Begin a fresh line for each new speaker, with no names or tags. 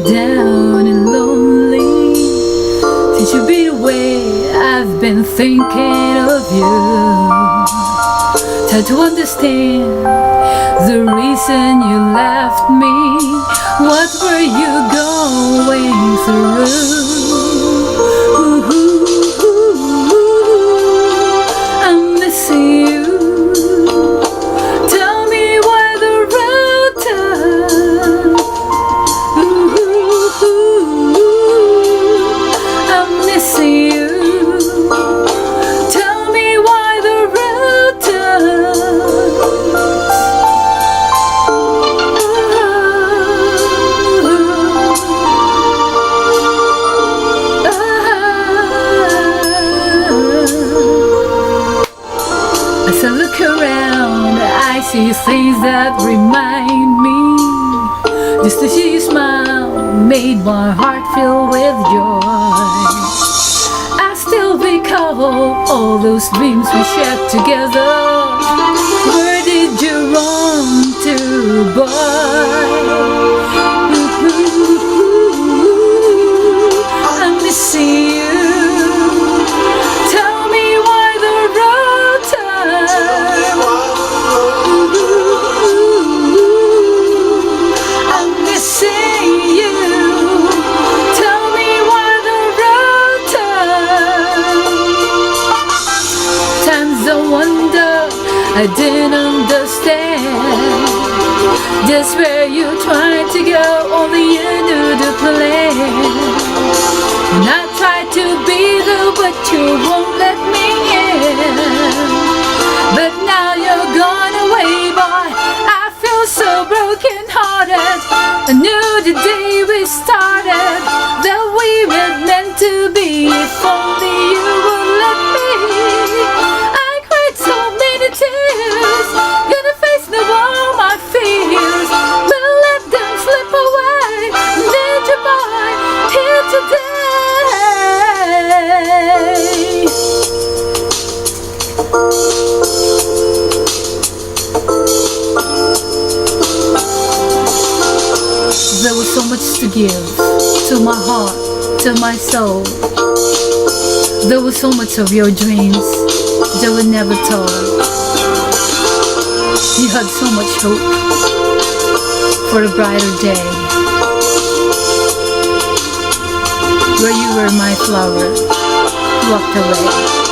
down and lonely. Since you've been away, I've been thinking of you. Try to understand the reason you left me. What were you going through? I'm missing you. Tell me why the road turned. I'm missing you. Tell me why the road turns. As I look around, I see things that remind me. Just to see you smile made my heart fill with joy. I still recall all those dreams we shared together. Where did you run to, boy? I'm missing you. Tell me why the road turned. I'm missing you. Tell me why the road turned. Times I wonder, I didn't understand just where you tried to go, only you knew the plan. And I tried to be there, but you won't let me in. But now you're gone away, boy. I feel so broken hearted. I knew the day we started that we were meant to be. If only you would let me. I cried so many tears, gonna face the all my fears, but let them slip away. Need you, boy, here today. There was so much to give, to my heart, to my soul. There was so much of your dreams that were never told. You had so much hope for a brighter day, where you were my flower, walked away.